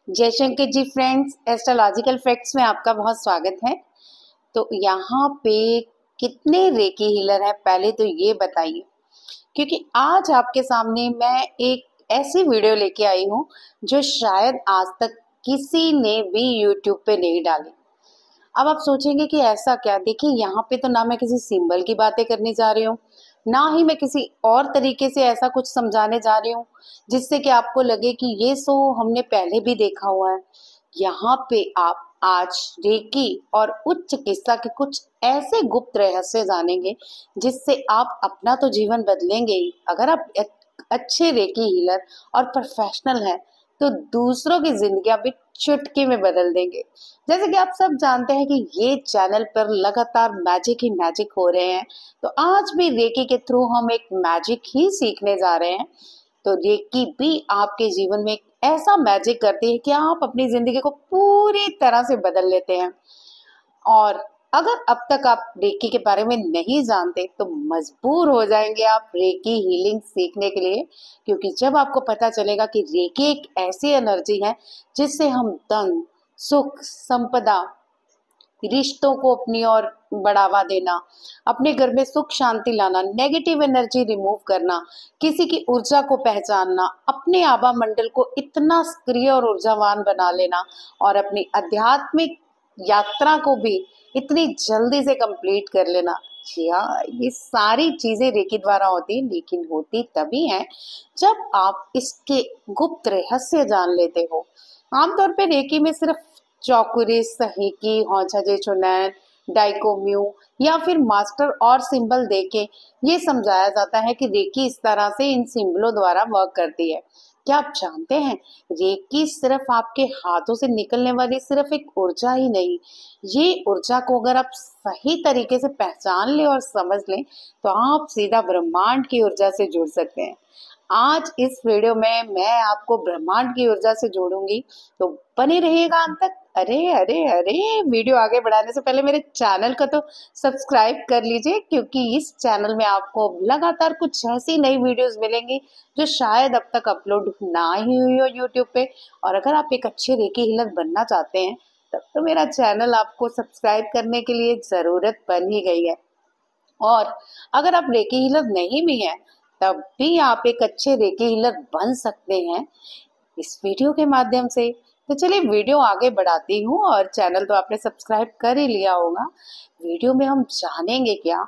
जयशंकर जी friends, astrological facts में आपका बहुत स्वागत है। तो यहाँ पे कितने रेकी हीलर हैं पहले तो ये बताइए, क्योंकि आज आपके सामने मैं एक ऐसी वीडियो लेके आई हूँ जो शायद आज तक किसी ने भी यूट्यूब पे नहीं डाली। अब आप सोचेंगे कि ऐसा क्या। देखिए, यहाँ पे तो ना मैं किसी सिंबल की बातें करने जा रही हूँ, ना ही मैं किसी और तरीके से ऐसा कुछ समझाने जा रही हूँ जिससे कि आपको लगे कि ये सो हमने पहले भी देखा हुआ है। यहाँ पे आप आज रेकी और उच्च चिकित्सा के कुछ ऐसे गुप्त रहस्य जानेंगे जिससे आप अपना तो जीवन बदलेंगे ही। अगर आप अच्छे रेकी हीलर और प्रोफेशनल हैं तो दूसरों की जिंदगी भी चुटकी में बदल देंगे। जैसे कि आप सब जानते हैं कि ये चैनल पर लगातार मैजिक ही मैजिक हो रहे हैं, तो आज भी रेकी के थ्रू हम एक मैजिक ही सीखने जा रहे हैं। तो रेकी भी आपके जीवन में एक ऐसा मैजिक करती है कि आप अपनी जिंदगी को पूरी तरह से बदल लेते हैं। और अगर अब तक आप रेकी के बारे में नहीं जानते तो मजबूर हो जाएंगे आप रेकी हीलिंग सीखने के लिए, क्योंकि जब आपको पता चलेगा कि रेकी एक ऐसी एनर्जी है जिससे हम धन, सुख, संपदा, रिश्तों को अपनी ओर बढ़ावा देना, अपने घर में सुख शांति लाना, नेगेटिव एनर्जी रिमूव करना, किसी की ऊर्जा को पहचानना, अपने आभा मंडल को इतना सक्रिय और ऊर्जावान बना लेना और अपनी आध्यात्मिक यात्रा को भी इतनी जल्दी से कंप्लीट कर लेना। जी हाँ, ये सारी चीजें रेकी द्वारा होती है, लेकिन होती तभी है जब आप इसके गुप्त रहस्य जान लेते हो। आमतौर पे रेकी में सिर्फ चौकुरे, सहीकी, हौझजे चुनैन, डाइकोम्यू या फिर मास्टर और सिंबल देके ये समझाया जाता है कि रेकी इस तरह से इन सिंबलों द्वारा वर्क करती है। क्या आप जानते हैं, रेकी सिर्फ आपके हाथों से निकलने वाली सिर्फ एक ऊर्जा ही नहीं, ये ऊर्जा को अगर आप सही तरीके से पहचान ले और समझ लें तो आप सीधा ब्रह्मांड की ऊर्जा से जुड़ सकते हैं। आज इस वीडियो में मैं आपको ब्रह्मांड की ऊर्जा से जोड़ूंगी, तो बने रहिएगा अंत तक। अरे अरे अरे, वीडियो आगे बढ़ाने से पहले मेरे चैनल को तो सब्सक्राइब कर लीजिए, क्योंकि इस चैनल में आपको लगातार कुछ ऐसी नई वीडियोस मिलेंगी जो शायद अब तक अपलोड ना ही हुई हो यूट्यूब पे। और अगर आप एक अच्छे रेकी हीलर बनना चाहते हैं तब तो मेरा चैनल आपको सब्सक्राइब करने के लिए जरूरत बन ही गई है। और अगर आप रेकी हीलर नहीं भी हैं तब भी आप एक अच्छे रेकी हीलर बन सकते हैं इस वीडियो के माध्यम से। तो चलिए वीडियो आगे बढ़ाती हूँ, और चैनल तो आपने सब्सक्राइब कर ही लिया होगा। वीडियो में हम जानेंगे क्या,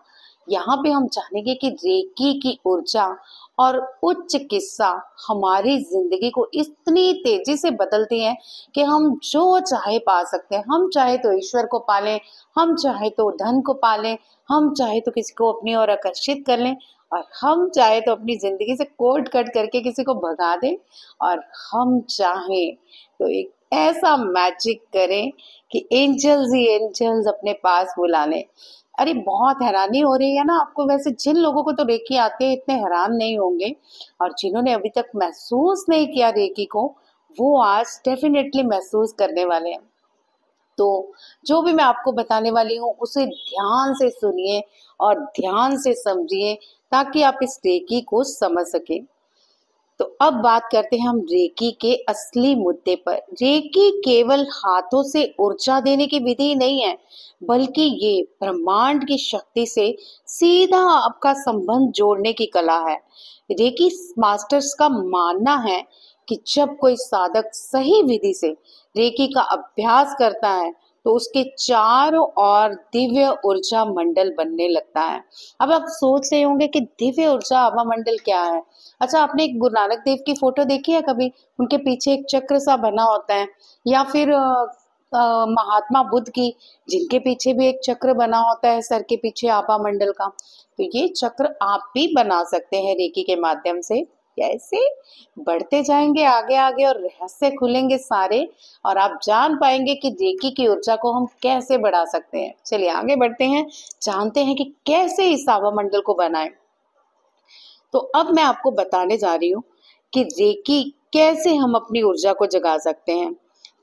यहाँ पे हम जानेंगे कि रेकी की ऊर्जा और उच्च चिकित्सा हमारी जिंदगी को इतनी तेजी से बदलती है कि हम जो चाहे पा सकते हैं। हम चाहे तो ईश्वर को पालें, हम चाहे तो धन को पालें, हम चाहे तो किसी को अपनी ओर आकर्षित कर लें, और हम चाहे तो अपनी जिंदगी से कोट कट करके किसी को भगा दें, और हम चाहें तो एक ऐसा मैजिक करें कि एंजल्स ही एंजल्स अपने पास बुला लें। अरे बहुत हैरानी हो रही है ना आपको। वैसे जिन लोगों को तो रेकी आते हैं इतने हैरान नहीं होंगे, और जिन्होंने अभी तक महसूस नहीं किया रेकी को, वो आज डेफिनेटली महसूस करने वाले हैं। तो जो भी मैं आपको बताने वाली हूँ उसे ध्यान से सुनिए और ध्यान से समझिए, ताकि आप इस रेकी को समझ सकें। तो अब बात करते हैं हम रेकी के असली मुद्दे पर। रेकी केवल हाथों से ऊर्जा देने की विधि नहीं है, बल्कि ये ब्रह्मांड की शक्ति से सीधा आपका संबंध जोड़ने की कला है। रेकी मास्टर्स का मानना है कि जब कोई साधक सही विधि से रेकी का अभ्यास करता है तो उसके चारों ओर दिव्य ऊर्जा मंडल बनने लगता है। अब आप सोच रहे होंगे कि दिव्य ऊर्जा आभा मंडल क्या है। अच्छा, आपने एक गुरु नानक देव की फोटो देखी है कभी? उनके पीछे एक चक्र सा बना होता है, या फिर महात्मा बुद्ध की, जिनके पीछे भी एक चक्र बना होता है सर के पीछे आभा मंडल का। तो ये चक्र आप भी बना सकते हैं रेकी के माध्यम से। कैसे? बढ़ते जाएंगे आगे आगे और रहस्य खुलेंगे सारे, और आप जान पाएंगे कि रेकी की ऊर्जा को हम कैसे बढ़ा सकते हैं। चलिए आगे बढ़ते हैं, जानते हैं कि कैसे इस आभा मंडल को बनाएं। तो अब मैं आपको बताने जा रही हूँ कि रेकी कैसे हम अपनी ऊर्जा को जगा सकते हैं।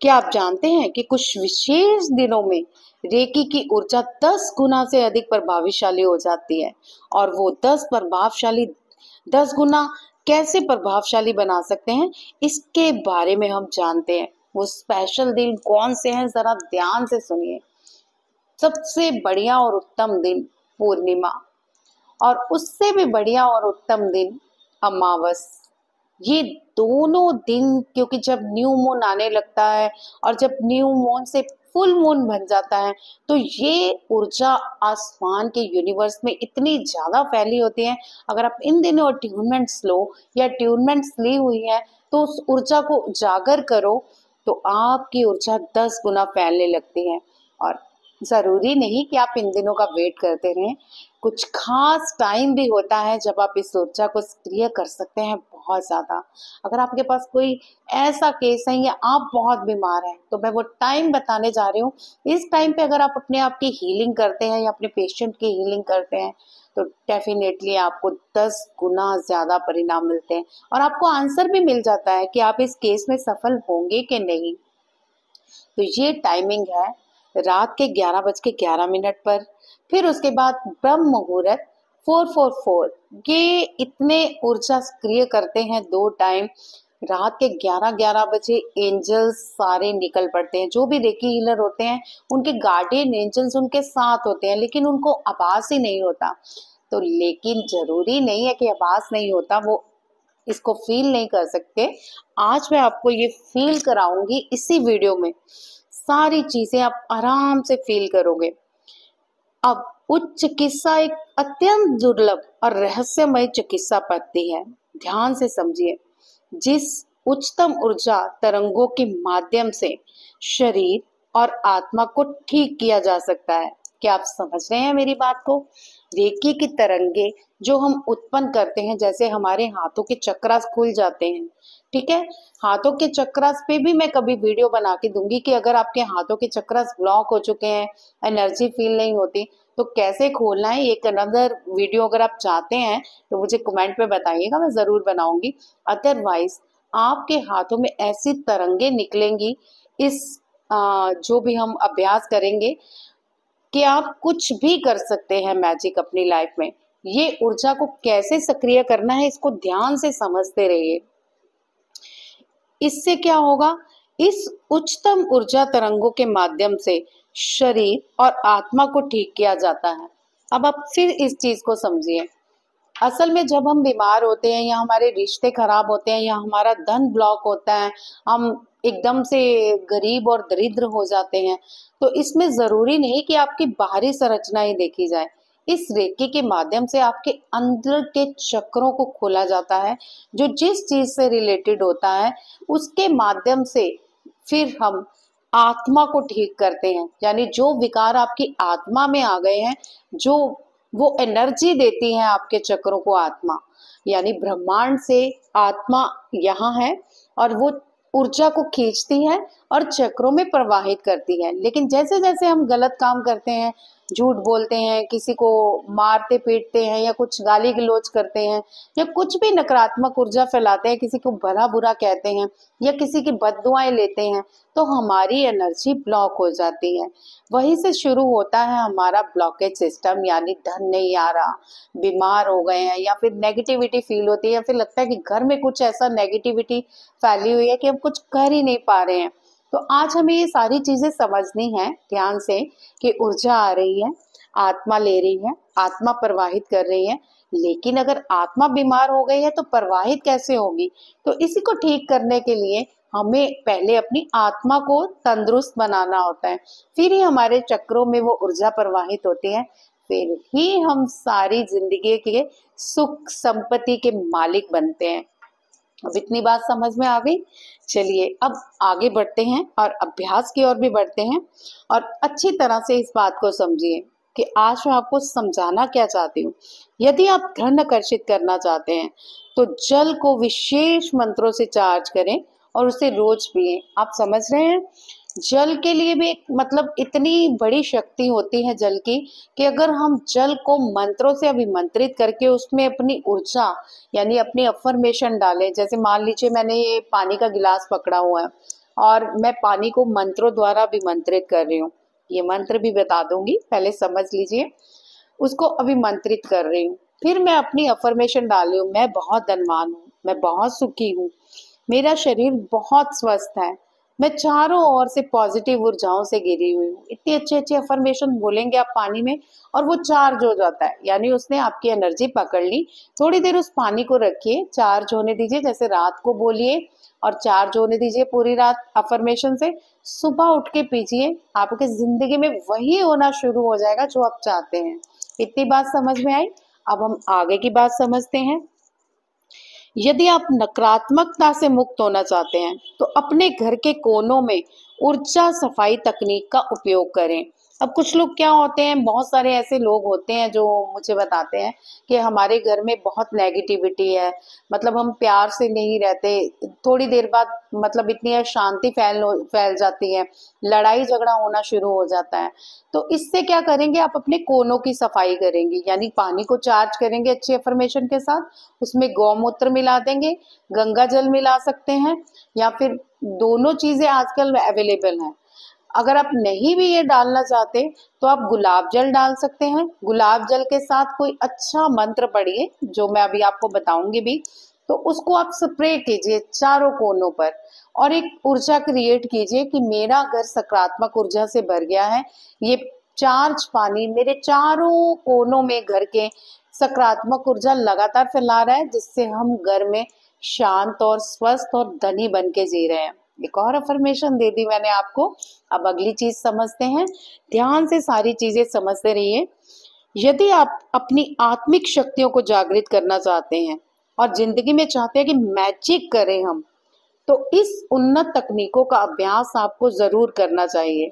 क्या आप जानते हैं कि कुछ विशेष दिनों में रेकी की ऊर्जा 10 गुना से अधिक प्रभावशाली हो जाती है, और वो 10 गुना कैसे प्रभावशाली बना सकते हैं इसके बारे में हम जानते हैं। वो स्पेशल दिन कौन से हैं जरा ध्यान से सुनिए। सबसे बढ़िया और उत्तम दिन पूर्णिमा, और उससे भी बढ़िया और उत्तम दिन अमावस। ये दोनों दिन, क्योंकि जब न्यू मून आने लगता है और जब न्यू मून से फुल मून बन जाता है, तो ये ऊर्जा आसमान के यूनिवर्स में इतनी ज्यादा फैली होती है। अगर आप इन दिनों अट्यूनमेंट्स लो या ट्यूनमेंट्स ली हुई है तो उस ऊर्जा को उजागर करो, तो आपकी ऊर्जा 10 गुना फैलने लगती है। और जरूरी नहीं कि आप इन दिनों का वेट करते रहें, कुछ खास टाइम भी होता है जब आप इस ऊर्जा को सक्रिय कर सकते हैं बहुत ज्यादा। अगर आपके पास कोई ऐसा केस है या आप बहुत बीमार हैं, तो मैं वो टाइम बताने जा रही हूँ। इस टाइम पे अगर आप अपने आप की हीलिंग करते हैं या अपने पेशेंट की हीलिंग करते हैं, तो डेफिनेटली आपको 10 गुना ज्यादा परिणाम मिलते हैं और आपको आंसर भी मिल जाता है कि आप इस केस में सफल होंगे कि नहीं। तो ये टाइमिंग है रात के 11:11 पर, फिर उसके बाद ब्रह्म मुहूर्त 444। ये इतने ऊर्जा सक्रिय करते हैं दो टाइम। रात के 11:11 बजे एंजल्स सारे निकल पड़ते हैं, जो भी रेकी हीलर होते हैं उनके गार्डियन एंजल्स उनके साथ होते हैं, लेकिन उनको आभास ही नहीं होता। तो लेकिन जरूरी नहीं है कि आभास नहीं होता, वो इसको फील नहीं कर सकते। आज मैं आपको ये फील कराऊंगी इसी वीडियो में, सारी चीजें आप आराम से फील करोगे। अब उच्च चिकित्सा एक अत्यंत दुर्लभ और रहस्यमय चिकित्सा पद्धति है। ध्यान से समझिए। जिस उच्चतम ऊर्जा तरंगों के माध्यम से शरीर और आत्मा को ठीक किया जा सकता है। क्या आप समझ रहे हैं मेरी बात को? रेकी की तरंगे जो हम उत्पन्न करते हैं, जैसे हमारे हाथों के चक्रास खुल जाते हैं, ठीक है। हाथों के चक्रास पे भी मैं कभी वीडियो बना के दूंगी कि अगर आपके हाथों के चक्रास ब्लॉक हो चुके हैं, एनर्जी फील नहीं होती, तो कैसे खोलना है, एक अनदर वीडियो अगर आप चाहते हैं तो मुझे कमेंट में बताइएगा, मैं जरूर बनाऊंगी। अदरवाइज आपके हाथों में ऐसी तरंगे निकलेंगी इस जो भी हम अभ्यास करेंगे, कि आप कुछ भी कर सकते हैं मैजिक अपनी लाइफ में। ये ऊर्जा को कैसे सक्रिय करना है, इसको ध्यान से समझते रहिए। इससे क्या होगा, इस उच्चतम ऊर्जा तरंगों के माध्यम से शरीर और आत्मा को ठीक किया जाता है। अब आप फिर इस चीज को समझिए। असल में जब हम बीमार होते हैं या हमारे रिश्ते खराब होते हैं या हमारा धन ब्लॉक होता है, हम एकदम से गरीब और दरिद्र हो जाते हैं, तो इसमें जरूरी नहीं कि आपकी बाहरी संरचना ही देखी जाए। इस रेकी के माध्यम से आपके अंदर के चक्रों को खोला जाता है, जो जिस चीज से रिलेटेड होता है उसके माध्यम से फिर हम आत्मा को ठीक करते हैं। यानी जो विकार आपकी आत्मा में आ गए हैं, जो वो एनर्जी देती है आपके चक्रों को आत्मा, यानी ब्रह्मांड से आत्मा यहाँ है और वो ऊर्जा को खींचती है और चक्रों में प्रवाहित करती है। लेकिन जैसे जैसे हम गलत काम करते हैं, झूठ बोलते हैं, किसी को मारते पीटते हैं या कुछ गाली गलौज करते हैं या कुछ भी नकारात्मक ऊर्जा फैलाते हैं, किसी को भला बुरा कहते हैं या किसी की बददुआएं लेते हैं, तो हमारी एनर्जी ब्लॉक हो जाती है। वहीं से शुरू होता है हमारा ब्लॉकेज सिस्टम, यानी धन नहीं आ रहा, बीमार हो गए हैं, या फिर नेगेटिविटी फील होती है, या फिर लगता है कि घर में कुछ ऐसा नेगेटिविटी फैली हुई है कि हम कुछ कर ही नहीं पा रहे हैं। तो आज हमें ये सारी चीजें समझनी है ध्यान से, कि ऊर्जा आ रही है, आत्मा ले रही है, आत्मा प्रवाहित कर रही है। लेकिन अगर आत्मा बीमार हो गई है तो प्रवाहित कैसे होगी? तो इसी को ठीक करने के लिए हमें पहले अपनी आत्मा को तंदुरुस्त बनाना होता है, फिर ही हमारे चक्रों में वो ऊर्जा प्रवाहित होती है, फिर ही हम सारी जिंदगी के सुख संपत्ति के मालिक बनते हैं। अब इतनी बात समझ में आ गई। चलिए अब आगे बढ़ते हैं और अभ्यास की ओर भी बढ़ते हैं, और अच्छी तरह से इस बात को समझिए कि आज मैं आपको समझाना क्या चाहती हूँ। यदि आप धन आकर्षित करना चाहते हैं तो जल को विशेष मंत्रों से चार्ज करें और उसे रोज पिएं। आप समझ रहे हैं, जल के लिए भी एक मतलब इतनी बड़ी शक्ति होती है जल की, कि अगर हम जल को मंत्रों से अभिमंत्रित करके उसमें अपनी ऊर्जा यानी अपनी अफर्मेशन डालें। जैसे मान लीजिए मैंने ये पानी का गिलास पकड़ा हुआ है और मैं पानी को मंत्रों द्वारा अभिमंत्रित कर रही हूँ, ये मंत्र भी बता दूंगी, पहले समझ लीजिए। उसको अभिमंत्रित कर रही हूँ, फिर मैं अपनी अफर्मेशन डाल रही हूँ, मैं बहुत धनवान हूँ, मैं बहुत सुखी हूँ, मेरा शरीर बहुत स्वस्थ है, मैं चारों ओर से पॉजिटिव ऊर्जाओं से घिरी हुई हूँ। इतनी अच्छी अच्छी अफर्मेशन बोलेंगे आप पानी में और वो चार्ज हो जाता है, यानी उसने आपकी एनर्जी पकड़ ली। थोड़ी देर उस पानी को रखिए, चार्ज होने दीजिए, जैसे रात को बोलिए और चार्ज होने दीजिए पूरी रात अफर्मेशन से। सुबह उठ के पीजिए, आपकी जिंदगी में वही होना शुरू हो जाएगा जो आप चाहते हैं। इतनी बात समझ में आई। अब हम आगे की बात समझते हैं। यदि आप नकारात्मकता से मुक्त होना चाहते हैं तो अपने घर के कोनों में ऊर्जा सफाई तकनीक का उपयोग करें। अब कुछ लोग क्या होते हैं, बहुत सारे ऐसे लोग होते हैं जो मुझे बताते हैं कि हमारे घर में बहुत नेगेटिविटी है, मतलब हम प्यार से नहीं रहते, थोड़ी देर बाद मतलब इतनी अशांति फैल जाती है, लड़ाई झगड़ा होना शुरू हो जाता है। तो इससे क्या करेंगे, आप अपने कोनों की सफाई करेंगे, यानी पानी को चार्ज करेंगे अच्छी अफर्मेशन के साथ, उसमें गौमूत्र मिला देंगे, गंगा जल मिला सकते हैं, या फिर दोनों चीजें आजकल अवेलेबल हैं। अगर आप नहीं भी ये डालना चाहते तो आप गुलाब जल डाल सकते हैं। गुलाब जल के साथ कोई अच्छा मंत्र पढ़िए, जो मैं अभी आपको बताऊंगी भी, तो उसको आप स्प्रे कीजिए चारों कोनों पर और एक ऊर्जा क्रिएट कीजिए कि मेरा घर सकारात्मक ऊर्जा से भर गया है। ये चार्ज पानी मेरे चारों कोनों में घर के सकारात्मक ऊर्जा लगातार फैला रहा है, जिससे हम घर में शांत और स्वस्थ और धनी बन के जी रहे हैं। एक और अफर्मेशन दे दी मैंने आपको। अब अगली चीज समझते हैं, ध्यान से सारी चीजें समझते रहिए। यदि आप अपनी आत्मिक शक्तियों को जागृत करना चाहते हैं और जिंदगी में चाहते हैं कि मैजिक करें हम, तो इस उन्नत तकनीकों का अभ्यास आपको जरूर करना चाहिए।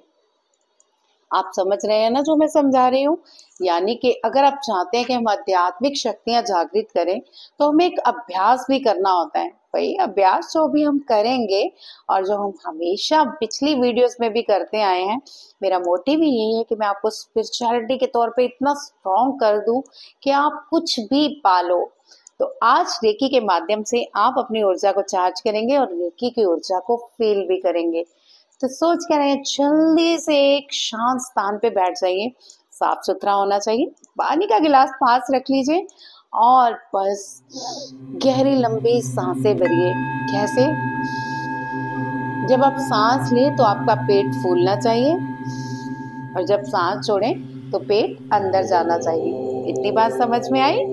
आप समझ रहे हैं ना जो मैं समझा रही हूँ। यानी कि अगर आप चाहते हैं कि हम आध्यात्मिक शक्तियां जागृत करें तो हमें एक अभ्यास भी करना होता है। भाई अभ्यास जो भी हम करेंगे और जो हम हमेशा पिछली वीडियोस में भी करते आए हैं, मेरा मोटिव ही यही है कि मैं आपको स्पिरिचुअलिटी के तौर पे इतना स्ट्रॉन्ग कर दूं कि आप कुछ भी पालो। तो आज रेकी के माध्यम से आप अपनी ऊर्जा को चार्ज करेंगे और रेकी की ऊर्जा को फील भी करेंगे। तो सोच कर रहे हैं, जल्दी से एक शांत स्थान पे बैठ जाइए, साफ सुथरा होना चाहिए, पानी का गिलास पास रख लीजिए और बस गहरी लंबी सांसें भरिए। कैसे? जब आप सांस लें तो आपका पेट फूलना चाहिए और जब सांस छोड़ें तो पेट अंदर जाना चाहिए। इतनी बात समझ में आई?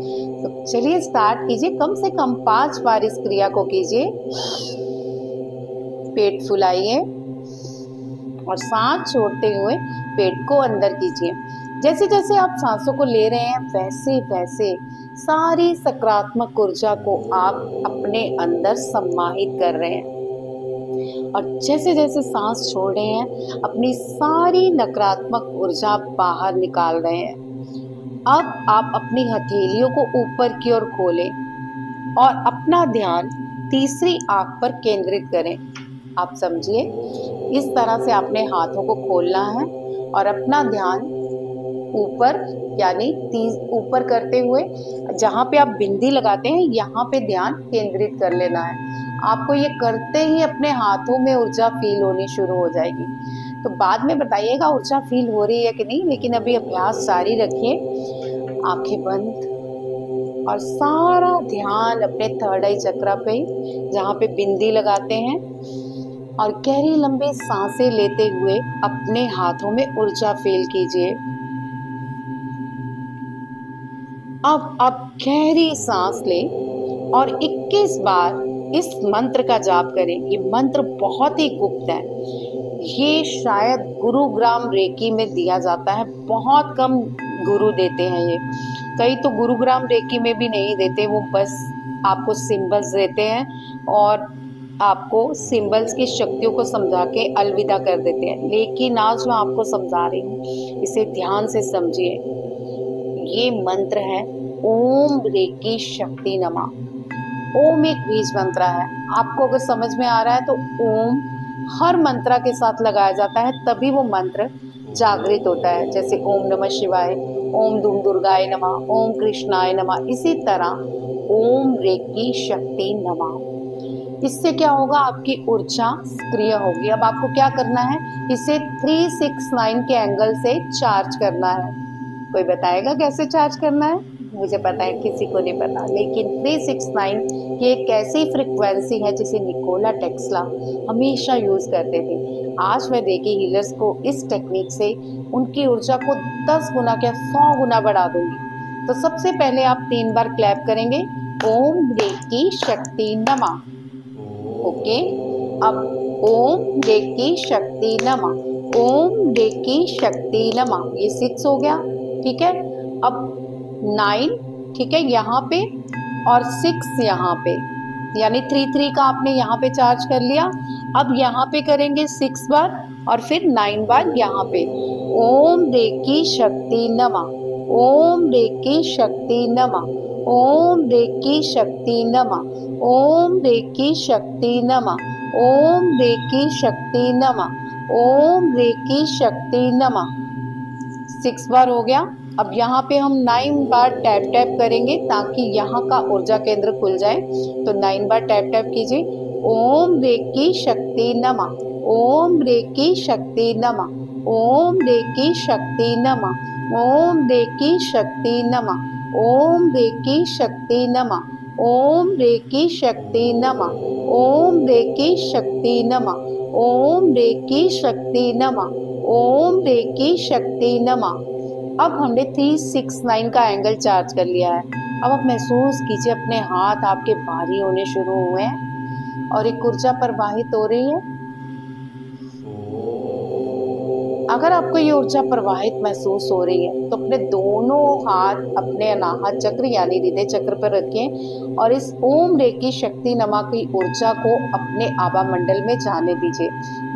तो चलिए स्टार्ट कीजिए, कम से कम 5 बार इस क्रिया को कीजिए। पेट फुलाइए और सांस छोड़ते हुए पेट को अंदर कीजिए। जैसे जैसे आप सांसों को ले रहे हैं वैसे वैसे सारी सकारात्मक ऊर्जा को आप अपने अंदर समाहित कर रहे हैं और जैसे जैसे सांस छोड़ रहे हैं अपनी सारी नकारात्मक ऊर्जा बाहर निकाल रहे हैं। अब आप अपनी हथेलियों को ऊपर की ओर खोलें और अपना ध्यान तीसरी आंख पर केंद्रित करें। आप समझिए, इस तरह से आपने हाथों को खोलना है और अपना ध्यान ऊपर, यानी ऊपर करते हुए जहाँ पे आप बिंदी लगाते हैं यहाँ पे ध्यान केंद्रित कर लेना है। आपको ये करते ही अपने हाथों में ऊर्जा फील होनी शुरू हो जाएगी। तो बाद में बताइएगा ऊर्जा फील हो रही है कि नहीं, लेकिन अभी अभ्यास जारी रखिए। आंखें बंद और सारा ध्यान अपने थर्ड आई चक्र पे, जहाँ पे बिंदी लगाते हैं, और गहरी लंबी सांसें लेते हुए अपने हाथों में ऊर्जा फील कीजिए। अब आप गहरी सांस लें और 21 बार इस मंत्र का जाप करें। ये मंत्र बहुत ही गुप्त है, ये शायद गुरुग्राम रेकी में दिया जाता है, बहुत कम गुरु देते हैं ये। कई तो गुरुग्राम रेकी में भी नहीं देते, वो बस आपको सिंबल्स देते हैं और आपको सिंबल्स की शक्तियों को समझा के अलविदा कर देते हैं। लेकिन आज मैं आपको समझा रही हूँ, इसे ध्यान से समझिए। ये मंत्र है ओम रेकी शक्ति नमः। ओम एक बीज मंत्र है, आपको अगर समझ में आ रहा है तो ओम हर मंत्रा के साथ लगाया जाता है, तभी वो मंत्र जागृत होता है। जैसे ओम नमः शिवाय, ओम धूम दुर्गाय नमः, ओम कृष्णाय नमः, इसी तरह ओम रेकी शक्ति नमः। इससे क्या होगा, आपकी ऊर्जा सक्रिय होगी। अब आपको क्या करना है, इसे 369 के एंगल से चार्ज करना है। कोई बताएगा कैसे चार्ज करना है? मुझे पता है किसी को नहीं पता, लेकिन 369 की एक ऐसी फ्रिक्वेंसी है जिसे निकोला टेस्ला हमेशा यूज करते थे। आज मैं रेकी हीलर्स को इस टेक्निक से उनकी ऊर्जा को 10 गुना क्या 100 गुना बढ़ा दूंगी। तो सबसे पहले आप 3 बार क्लैप करेंगे, ओम रेकी शक्ति नमः। ओके, अब ओम रेकी शक्ति नमः, ओम रेकी शक्ति नमः। ये 6 हो गया, ठीक है। अब 9, ठीक है, यहाँ पे, और 6 यहाँ पे, यानी 3 का आपने यहाँ पे चार्ज कर लिया। अब यहाँ पे करेंगे 6 बार और फिर 9 बार यहाँ पे। ओम रेकी शक्ति नमः, ओम रेकी शक्ति नमः, ओम रेकी शक्ति नमः, ओम रेकी शक्ति नमः, ओम रेकी शक्ति नमः, ओम रेकी शक्ति नमः। 6 बार हो गया। अब यहाँ पे हम 9 बार टैप टैप करेंगे ताकि यहाँ का ऊर्जा केंद्र खुल जाए। तो 9 बार टैप टैप कीजिए। ओम रेकी शक्ति नमः, ओम रेकी शक्ति नमः, ओम रेकी शक्ति नमः, ओम रेकी शक्ति नमः, ओम रेकी शक्ति नमः, ओम रेकी शक्ति नमः, ओम रेकी शक्ति नमः, ओम रेकी शक्ति नमः, ओम रेकी शक्ति नमः। अब हमने 369 का एंगल चार्ज कर लिया है। अब आप महसूस कीजिए अपने हाथ आपके भारी होने शुरू हुए हैं और एक ऊर्जा प्रवाहित हो रही है। अगर आपको ये ऊर्जा प्रवाहित महसूस हो रही है तो अपने दोनों हाथ अपने अनाहत चक्र यानी हृदय चक्र पर रखें और इस ओम रेकी शक्ति नमः की ऊर्जा को अपने आभा मंडल में जाने दीजिए।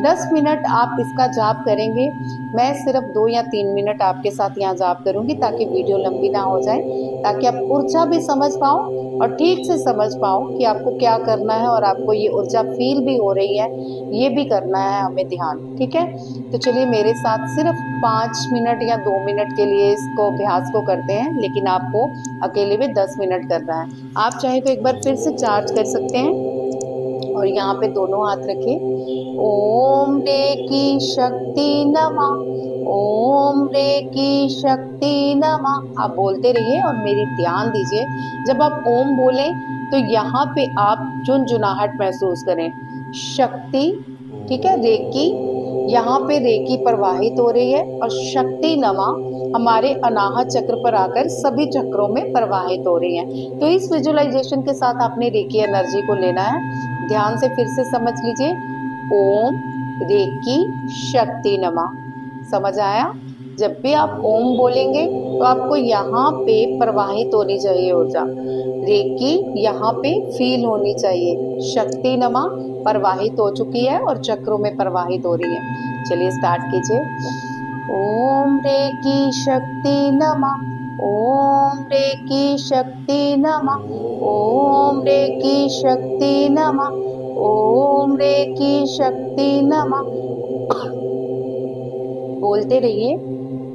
10 मिनट आप इसका जाप करेंगे। मैं सिर्फ 2 या 3 मिनट आपके साथ यहाँ जाप करूंगी ताकि वीडियो लंबी ना हो जाए, ताकि आप ऊर्जा भी समझ पाओ और ठीक से समझ पाओ कि आपको क्या करना है और आपको ये ऊर्जा फील भी हो रही है, ये भी करना है हमें ध्यान, ठीक है। तो चलिए मेरे साथ सिर्फ 5 मिनट या 2 मिनट के लिए इसको अभ्यास को करते हैं, लेकिन आपको अकेले में 10 मिनट करना है। आप चाहे तो एक बार फिर से चार्ज कर सकते हैं और यहाँ पे दोनों हाथ रखें। ओम रेकी शक्ति नमः, ओम रेकी शक्ति नमः। आप बोलते रहिए और मेरी ध्यान दीजिए। जब आप ओम बोलें तो यहाँ पे आप झुनझुनाहट महसूस करें। शक्ति, ठीक है, रेकी, यहाँ पे रेकी प्रवाहित हो रही है और शक्ति नमः हमारे अनाहत चक्र पर आकर सभी चक्रों में प्रवाहित हो रही है। तो इस विजुअलाइजेशन के साथ आपने रेकी एनर्जी को लेना है। ध्यान से फिर से समझ लीजिए। ओम रेकी शक्ति नमः। समझ आया? जब भी आप ओम बोलेंगे तो आपको यहाँ पे प्रवाहित होनी चाहिए ऊर्जा। रेकी यहाँ पे फील होनी चाहिए। शक्ति नमः प्रवाहित हो चुकी है और चक्रों में प्रवाहित हो रही है। चलिए स्टार्ट कीजिए। ओम रेकी शक्ति नमः, ओम रेकी शक्ति नमः, ओम रेकी शक्ति नमः, ओम रेकी शक्ति नमः। बोलते रहिए।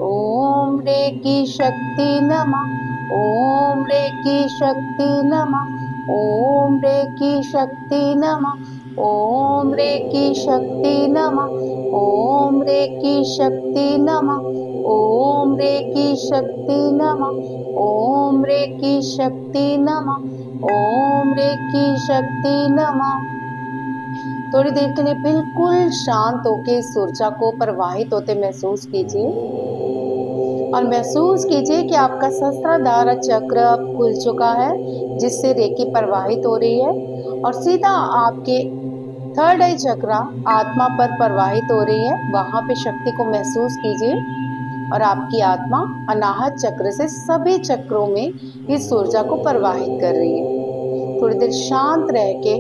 ओम रेकी शक्ति नमः, ओम रेकी शक्ति नमः, ओम रेकी शक्ति नमः, ओम रेकी शक्ति नमः, ओम रेकी शक्ति नमः, ओम रेकी शक्ति नमः, ओम रेकी शक्ति नमः, ओम रेकी शक्ति नमः। थोड़ी देर के लिए बिल्कुल शांत होकर इस ऊर्जा को प्रवाहित होते महसूस कीजिए और महसूस कीजिए कि आपका सहस्त्राधार चक्र अब खुल चुका है, जिससे रेकी प्रवाहित हो रही है और सीधा आपके थर्ड आई चक्र आत्मा पर प्रवाहित हो रही है। वहां पे शक्ति को महसूस कीजिए और आपकी आत्मा अनाहत चक्र से सभी चक्रों में इस ऊर्जा को प्रवाहित कर रही है। थोड़ी देर शांत रह के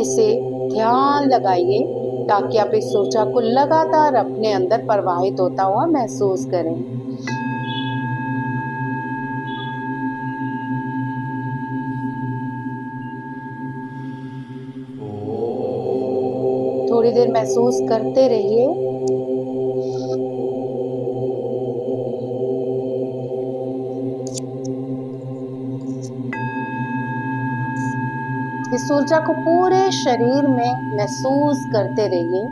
इसे ध्यान लगाइए ताकि आप इस ऊर्जा को लगातार अपने अंदर प्रवाहित होता हुआ महसूस करें। थोड़ी देर महसूस करते रहिए। इस ऊर्जा को पूरे शरीर में महसूस करते रहिए।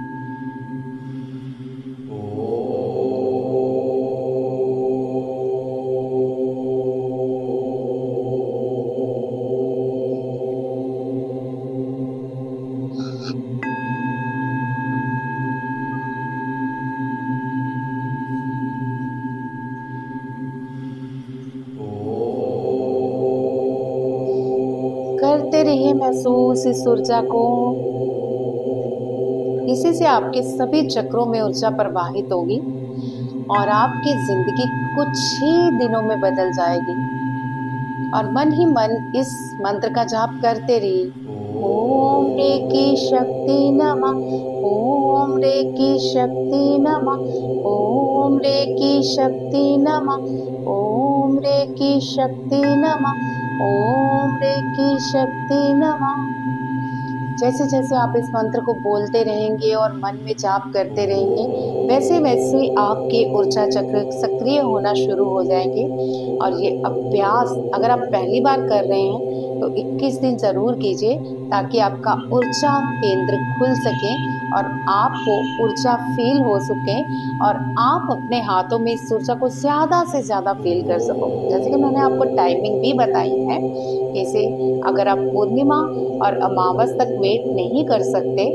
रहिए महसूस इस ऊर्जा को। इसी से आपके सभी चक्रों में ऊर्जा प्रवाहित होगी और आपकी जिंदगी कुछ ही दिनों में बदल जाएगी। और मन ही मन इस मंत्र का जाप करते रहिए। ओम रेकी शक्ति नमः, ओम रेकी शक्ति नमः, ओम रेकी शक्ति नमः, ओम रेकी शक्ति नमः, ओम रेकी शक्ति नमः। जैसे जैसे आप इस मंत्र को बोलते रहेंगे और मन में जाप करते रहेंगे, वैसे वैसे आपके ऊर्जा चक्र सक्रिय होना शुरू हो जाएंगे। और ये अभ्यास अगर आप पहली बार कर रहे हैं तो 21 दिन जरूर कीजिए, ताकि आपका ऊर्जा केंद्र खुल सके और आपको ऊर्जा फील हो सके और आप अपने हाथों में इस ऊर्जा को ज़्यादा से ज़्यादा फील कर सको। जैसे कि मैंने आपको टाइमिंग भी बताई है, जैसे अगर आप पूर्णिमा और अमावस तक वेट नहीं कर सकते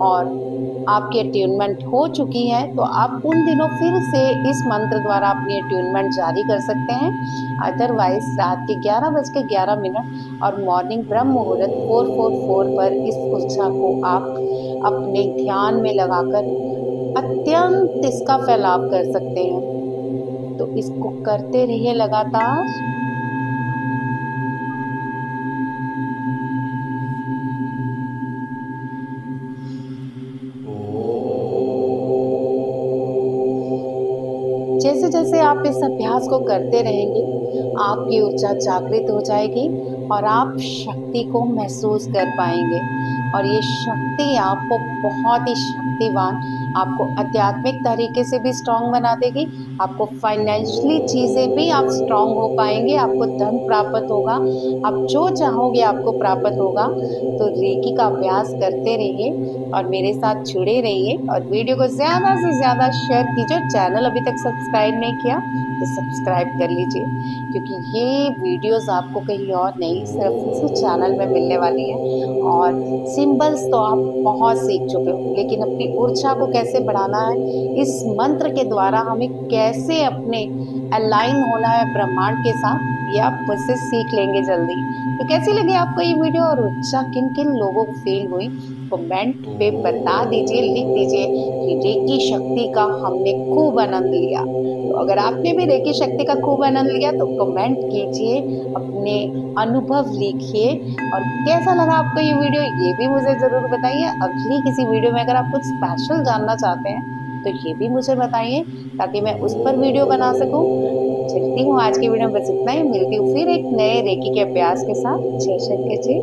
और आपकी अट्यूनमेंट हो चुकी है, तो आप उन दिनों फिर से इस मंत्र द्वारा अपनी अट्यूनमेंट जारी कर सकते हैं। अदरवाइज रात के 11:11 और मॉर्निंग ब्रह्म मुहूर्त 444 पर इस ऊर्जा को आप अपने ध्यान में लगाकर अत्यंत इसका फैलाव कर सकते हैं। तो इसको करते रहिए लगातार। जैसे जैसे आप इस अभ्यास को करते रहेंगे, आपकी ऊर्जा जागृत हो जाएगी और आप शक्ति को महसूस कर पाएंगे। और ये शक्ति आपको बहुत ही शक्तिवान, आपको आध्यात्मिक तरीके से भी स्ट्रांग बना देगी। आपको फाइनेंशियली चीज़ें भी आप स्ट्रांग हो पाएंगे, आपको धन प्राप्त होगा, आप जो चाहोगे आपको प्राप्त होगा। तो रेकी का अभ्यास करते रहिए और मेरे साथ जुड़े रहिए और वीडियो को ज़्यादा से ज़्यादा शेयर कीजिए। चैनल अभी तक सब्सक्राइब नहीं किया तो सब्सक्राइब कर लीजिए, क्योंकि ये वीडियोस आपको कहीं और नहीं, सिर्फ इसी चैनल में मिलने वाली है। और सिंबल्स तो आप बहुत सीख चुके हो, लेकिन अपनी ऊर्जा को कैसे बढ़ाना है, इस मंत्र के द्वारा हमें कैसे अपने अलाइन होना है ब्रह्मांड के साथ, ये आप मुझसे सीख लेंगे जल्दी। तो कैसी लगी आपको ये वीडियो और ऊर्जा किन किन लोगों को फील हुई, कमेंट पे बता दीजिए, लिख दीजिए कि रेकी शक्ति का हमने खूब आनंद लिया। तो अगर आपने भी रेकी शक्ति का खूब आनंद लिया तो कमेंट कीजिए, अपने अनुभव लिखिए और कैसा लगा आपको ये वीडियो ये भी मुझे ज़रूर बताइए। अगली किसी वीडियो में अगर आप कुछ स्पेशल जानना चाहते हैं तो ये भी मुझे बताइए, ताकि मैं उस पर वीडियो बना सकूं। चलती हूँ आज की वीडियो में बस इतना ही, मिलती हूँ फिर एक नए रेकी के अभ्यास के साथ। जय शंकर जी।